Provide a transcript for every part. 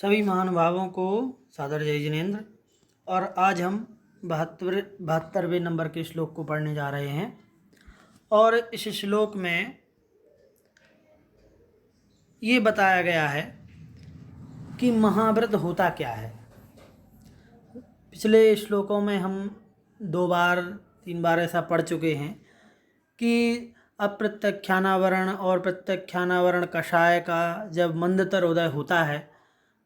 सभी महानुभावों को सादर जय जिनेन्द्र। और आज हम 72वें नंबर के श्लोक को पढ़ने जा रहे हैं। और इस श्लोक में ये बताया गया है कि महाव्रत होता क्या है। पिछले श्लोकों में हम 2-3 बार ऐसा पढ़ चुके हैं कि अप्रत्यख्यानावरण और प्रत्यख्यानावरण कषाय का जब मंदतर उदय होता है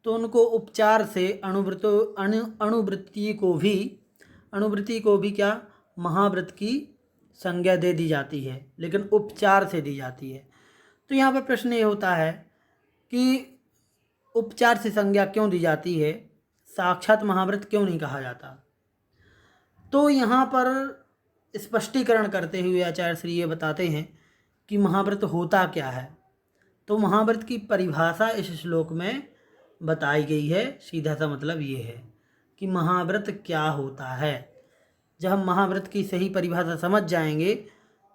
तो उनको उपचार से अणुवृत्ति को भी क्या महाव्रत की संज्ञा दे दी जाती है, लेकिन उपचार से दी जाती है। तो यहाँ पर प्रश्न ये होता है कि उपचार से संज्ञा क्यों दी जाती है, साक्षात महाव्रत क्यों नहीं कहा जाता। तो यहाँ पर स्पष्टीकरण करते हुए आचार्य श्री ये बताते हैं कि महाव्रत होता क्या है। तो महाव्रत की परिभाषा इस श्लोक में बताई गई है। सीधा सा मतलब ये है कि महाव्रत क्या होता है। जब हम महाव्रत की सही परिभाषा समझ जाएंगे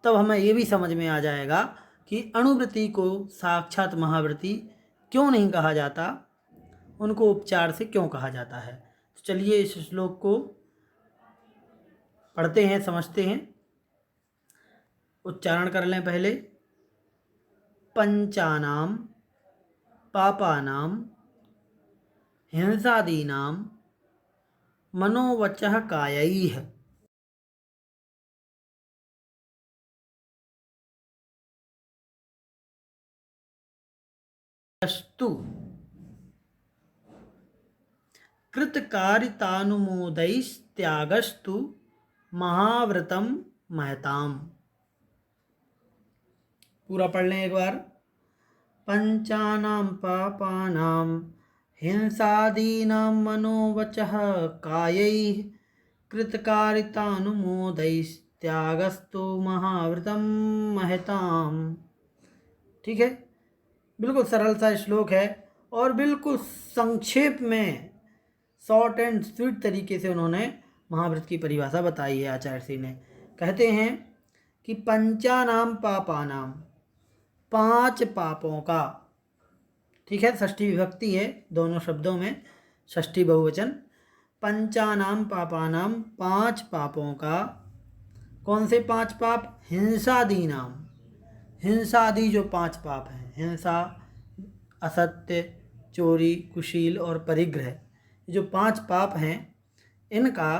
तब हमें ये भी समझ में आ जाएगा कि अणुव्रति को साक्षात महाव्रति क्यों नहीं कहा जाता, उनको उपचार से क्यों कहा जाता है। तो चलिए इस श्लोक को पढ़ते हैं, समझते हैं। उच्चारण कर लें पहले। पंचानाम पापानाम हिंसादीनां मनोवचः कायैः अस्तु कृतकारितानुमोदैस्त्यागस्तु महाव्रतं महताम्। पूरा पढ़ लें एक बार। पंचानां पापानां हिंसादीनां मनोवचः कायैः कृतकारितानुमोदैस्त्यागस्तु महाव्रतं महताम्। ठीक है, बिल्कुल सरल सा श्लोक है और बिल्कुल संक्षेप में शॉर्ट एंड स्वीट तरीके से उन्होंने महाव्रत की परिभाषा बताई है। आचार्य श्री ने कहते हैं कि पंचानाम पापानाम, 5 पापों का, ठीक है, षष्ठी विभक्ति है दोनों शब्दों में, षष्ठी बहुवचन। पंचानाम पापानाम, 5 पापों का। कौन से 5 पाप? हिंसादीनाम, हिंसादि जो 5 पाप हैं, हिंसा, असत्य, चोरी, कुशील और परिग्रह, जो 5 पाप हैं इनका,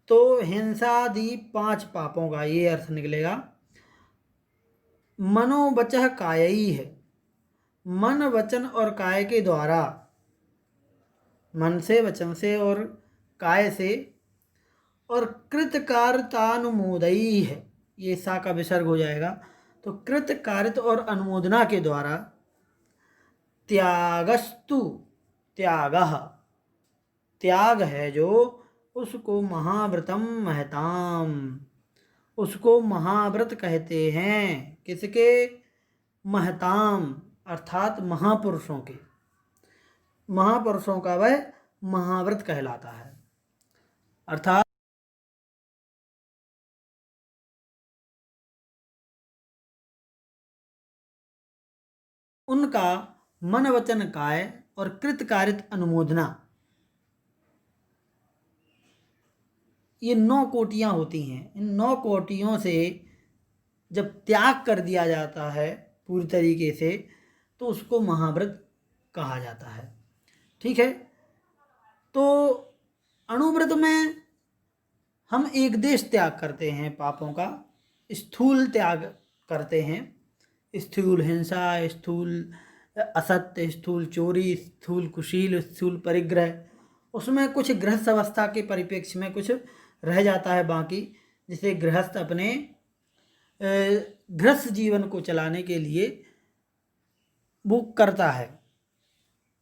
तो हिंसादि 5 पापों का ये अर्थ निकलेगा। मनोवचः कायई है, मन वचन और काय के द्वारा, मन से, वचन से और काय से। और कृतकारितानुमोदई है, ये सा का विसर्ग हो जाएगा, तो कृतकारित और अनुमोदना के द्वारा। त्यागस्तु, त्यागः, त्याग है जो, उसको महाव्रतम महताम, उसको महाव्रत कहते हैं। किसके? महताम अर्थात महापुरुषों के, महापुरुषों का वह महाव्रत कहलाता है। अर्थात उनका मन वचन काय और कृतकारित अनुमोदना, ये 9 कोटियां होती हैं। इन 9 कोटियों से जब त्याग कर दिया जाता है पूरी तरीके से, तो उसको महाव्रत कहा जाता है। ठीक है, तो अणुव्रत में हम एक देश त्याग करते हैं पापों का, स्थूल त्याग करते हैं, स्थूल हिंसा, स्थूल असत्य, स्थूल चोरी, स्थूल कुशील, स्थूल परिग्रह। उसमें कुछ गृहस्थ अवस्था के परिप्रेक्ष्य में कुछ रह जाता है बाकी, जिसे गृहस्थ अपने गृहस्थ जीवन को चलाने के लिए वो करता है,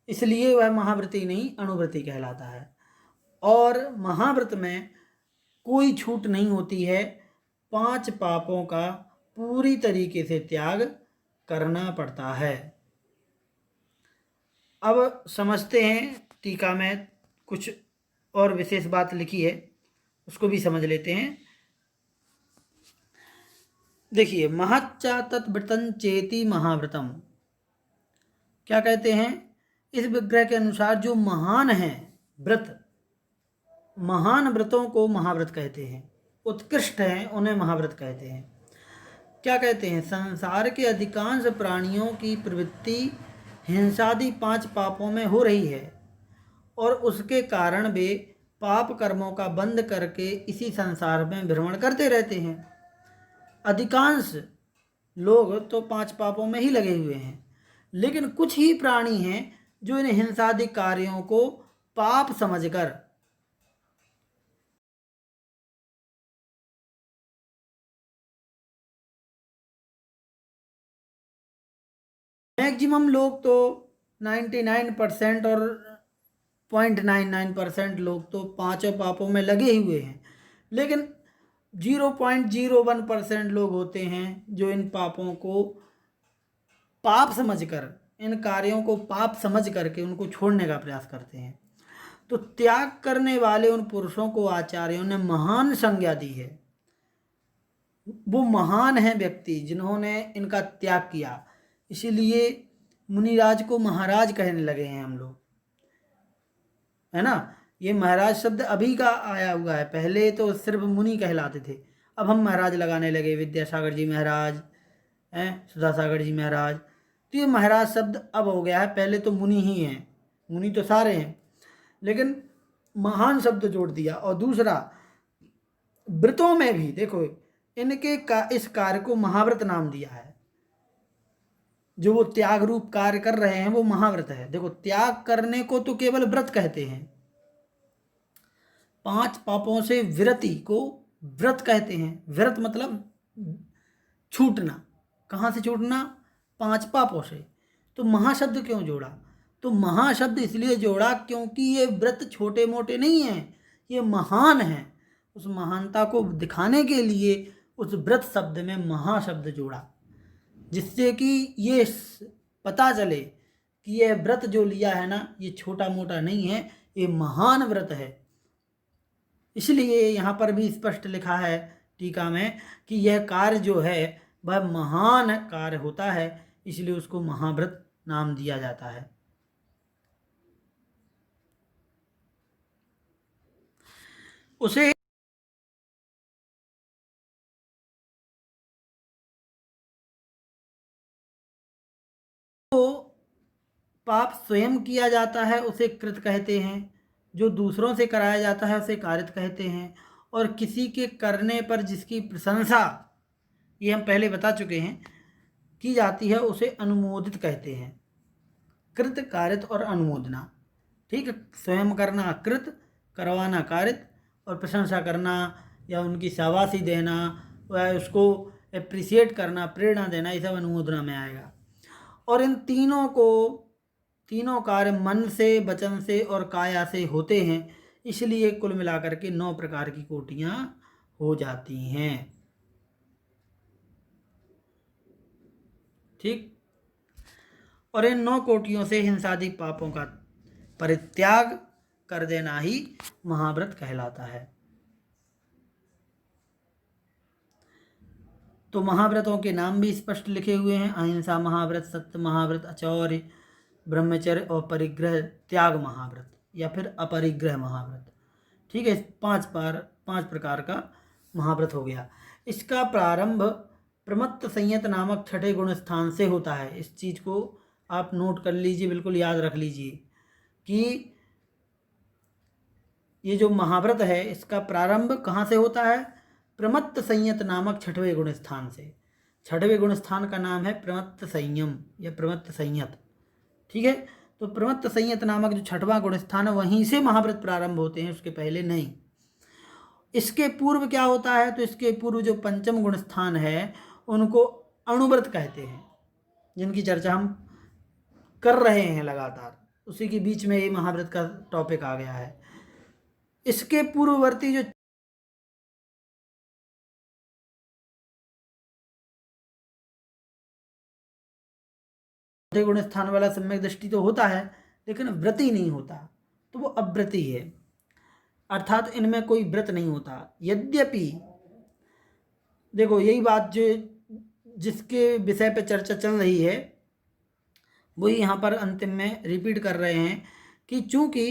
इसलिए वह महाव्रती नहीं अणुव्रती कहलाता है। और महाव्रत में कोई छूट नहीं होती है, 5 पापों का पूरी तरीके से त्याग करना पड़ता है। अब समझते हैं, टीका में कुछ और विशेष बात लिखी है, उसको भी समझ लेते हैं। देखिए, महच्चा तत्व्रतं चेति महाव्रतम, क्या कहते हैं? इस विग्रह के अनुसार जो महान हैं व्रत, महान व्रतों को महाव्रत कहते हैं, उत्कृष्ट हैं उन्हें महाव्रत कहते हैं। क्या कहते हैं? संसार के अधिकांश प्राणियों की प्रवृत्ति हिंसादि 5 पापों में हो रही है और उसके कारण वे पाप कर्मों का बंद करके इसी संसार में भ्रमण करते रहते हैं। अधिकांश लोग तो 5 पापों में ही लगे हुए हैं, लेकिन कुछ ही प्राणी हैं जो इन हिंसादि कार्यों को पाप समझकर मैक्सिमम लोग तो 99% और 0.99% लोग तो 5 पापों में लगे हुए हैं, लेकिन 0.01% लोग होते हैं जो इन पापों को पाप समझकर, इन कार्यों को पाप समझ करके उनको छोड़ने का प्रयास करते हैं। तो त्याग करने वाले उन पुरुषों को आचार्यों ने महान संज्ञा दी है। वो महान है व्यक्ति जिन्होंने इनका त्याग किया, इसीलिए मुनिराज को महाराज कहने लगे हैं हम लोग, है ना। ये महाराज शब्द अभी का आया हुआ है, पहले तो सिर्फ मुनि कहलाते थे, अब हम महाराज लगाने लगे। विद्यासागर जी महाराज हैं, सुधासागर जी महाराज, तो ये महाराज शब्द अब हो गया है, पहले तो मुनि ही हैं, मुनि तो सारे हैं, लेकिन महान शब्द जोड़ दिया। और दूसरा, व्रतों में भी देखो इनके इस कार्य को महाव्रत नाम दिया है। जो वो त्याग रूप कार्य कर रहे हैं वो महाव्रत है। देखो, त्याग करने को तो केवल व्रत कहते हैं, 5 पापों से विरति को व्रत कहते हैं। व्रत मतलब छूटना। कहाँ से छूटना? 5 पापों से। तो महाशब्द क्यों जोड़ा? तो महाशब्द इसलिए जोड़ा क्योंकि ये व्रत छोटे मोटे नहीं हैं, ये महान हैं। उस महानता को दिखाने के लिए उस व्रत शब्द में महाशब्द जोड़ा, जिससे कि ये पता चले कि यह व्रत जो लिया है ना, ये छोटा मोटा नहीं है, ये महान व्रत है। इसलिए यहाँ पर भी स्पष्ट लिखा है टीका में कि यह कार्य जो है वह महान कार्य होता है, इसलिए उसको महाव्रत नाम दिया जाता है। उसे पाप स्वयं किया जाता है उसे कृत कहते हैं, जो दूसरों से कराया जाता है उसे कारित कहते हैं, और किसी के करने पर जिसकी प्रशंसा, ये हम पहले बता चुके हैं, की जाती है उसे अनुमोदित कहते हैं। कृत, कारित और अनुमोदना, ठीक है। स्वयं करना कृत, करवाना कारित, और प्रशंसा करना या उनकी शाबाशी देना या उसको एप्रिसिएट करना, प्रेरणा देना, ये सब अनुमोदना में आएगा। और इन तीनों कार्य मन से, वचन से और काया से होते हैं, इसलिए कुल मिलाकर के 9 प्रकार की कोटियां हो जाती हैं, ठीक। और इन 9 कोटियों से हिंसादि पापों का परित्याग कर देना ही महाव्रत कहलाता है। तो महाव्रतों के नाम भी स्पष्ट लिखे हुए हैं: अहिंसा महाव्रत, सत्य महाव्रत, अचौर्य, ब्रह्मचर्य और परिग्रह त्याग महाव्रत, या फिर अपरिग्रह महाव्रत, ठीक है। 5 प्रकार का महाव्रत हो गया। इसका प्रारंभ प्रमत्त संयत नामक छठे गुण स्थान से होता है। इस चीज़ को आप नोट कर लीजिए, बिल्कुल याद रख लीजिए कि ये जो महाव्रत है इसका प्रारंभ कहाँ से होता है? प्रमत्त संयत नामक छठवें गुण स्थान से। छठवें गुण स्थान का नाम है प्रमत्त संयम या प्रमत्त संयत, ठीक है। तो प्रमत्त संयत नामक जो छठवां गुण स्थान है वहीं से महाव्रत प्रारंभ होते हैं, उसके पहले नहीं। इसके पूर्व क्या होता है? तो इसके पूर्व जो पंचम गुण स्थान है उनको अणुव्रत कहते हैं, जिनकी चर्चा हम कर रहे हैं लगातार, उसी के बीच में ये महाव्रत का टॉपिक आ गया है। इसके पूर्ववर्ती जो गुण स्थान वाला सम्यक दृष्टि तो होता है, लेकिन व्रती नहीं होता, तो वो अव्रती है, अर्थात इनमें कोई व्रत नहीं होता। यद्यपि देखो, यही बात जो जिसके विषय पे चर्चा चल रही है वही यहाँ पर अंतिम में रिपीट कर रहे हैं कि चूंकि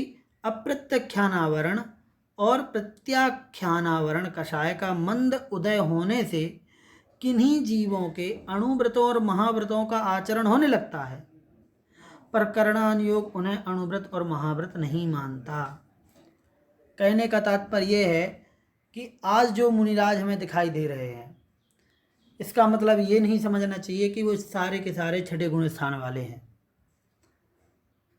अप्रत्यख्यानावरण और प्रत्याख्यानावरण कषाय का मंद उदय होने से किन्हीं जीवों के अणुव्रतों और महाव्रतों का आचरण होने लगता है, पर करणानुयोग उन्हें अणुव्रत और महाव्रत नहीं मानता। कहने का तात्पर्य यह है कि आज जो मुनिराज हमें दिखाई दे रहे हैं, इसका मतलब ये नहीं समझना चाहिए कि वो सारे के सारे छठे गुण स्थान वाले हैं।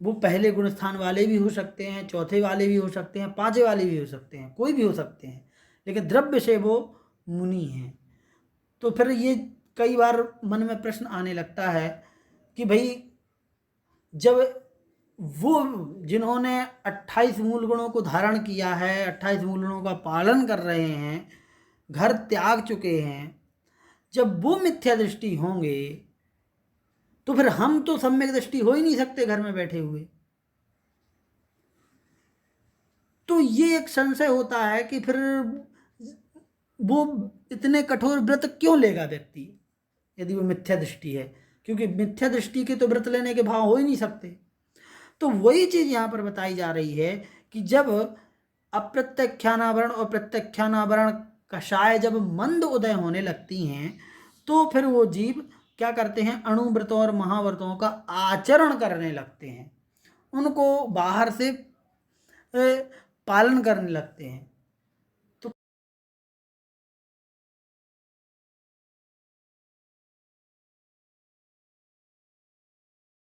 वो पहले गुण स्थान वाले भी हो सकते हैं, चौथे वाले भी हो सकते हैं, पांचवें वाले भी हो सकते हैं, कोई भी हो सकते हैं, लेकिन द्रव्य से वो मुनि हैं। तो फिर ये कई बार मन में प्रश्न आने लगता है कि भाई जब वो जिन्होंने 28 मूल गुणों को धारण किया है, 28 मूल गुणों का पालन कर रहे हैं, घर त्याग चुके हैं, जब वो मिथ्या दृष्टि होंगे तो फिर हम तो सम्यक दृष्टि हो ही नहीं सकते घर में बैठे हुए। तो ये एक संशय होता है कि फिर वो इतने कठोर व्रत क्यों लेगा व्यक्ति, यदि वो मिथ्या दृष्टि है, क्योंकि मिथ्या दृष्टि के तो व्रत लेने के भाव हो ही नहीं सकते। तो वही चीज यहाँ पर बताई जा रही है कि जब अप्रत्यख्यानावरण और प्रत्यख्यानावरण कषाय जब मंद उदय होने लगती हैं, तो फिर वो जीव क्या करते हैं, अणुव्रतों और महाव्रतों का आचरण करने लगते हैं, उनको बाहर से पालन करने लगते हैं। तो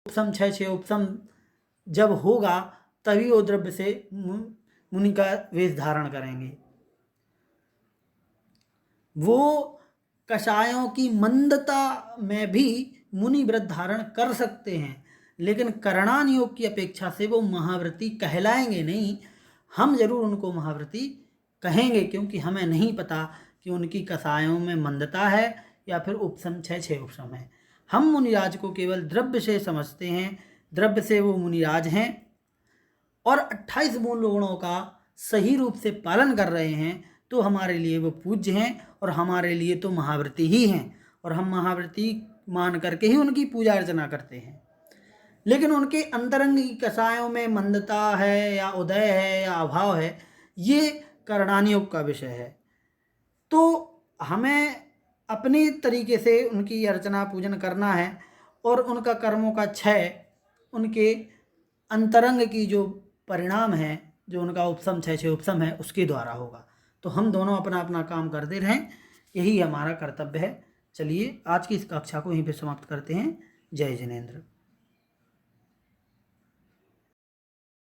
उपसम 6 उपसम जब होगा तभी वो द्रव्य से मुनि का वेश धारण करेंगे। वो कषायों की मंदता में भी मुनि व्रत धारण कर सकते हैं, लेकिन करणानुयोग की अपेक्षा से वो महाव्रती कहलाएंगे नहीं। हम जरूर उनको महाव्रती कहेंगे, क्योंकि हमें नहीं पता कि उनकी कषायों में मंदता है या फिर उपसम 6 उपसम है। हम मुनिराज को केवल द्रव्य से समझते हैं, द्रव्य से वो मुनिराज हैं और 28 मूल गुणों का सही रूप से पालन कर रहे हैं, तो हमारे लिए वो पूज्य हैं और हमारे लिए तो महाव्रती ही हैं, और हम महाव्रती मान करके ही उनकी पूजा अर्चना करते हैं। लेकिन उनके अंतरंग की कषायों में मंदता है या उदय है या अभाव है, ये करणानुयोग का विषय है। तो हमें अपने तरीके से उनकी अर्चना पूजन करना है, और उनका कर्मों का क्षय उनके अंतरंग की जो परिणाम है, जो उनका उपसम 6 उपसम है, उसके द्वारा होगा। तो हम दोनों अपना अपना काम करते रहें, यही हमारा कर्तव्य है। चलिए आज की इस कक्षा को यहीं पे समाप्त करते हैं। जय जिनेंद्र।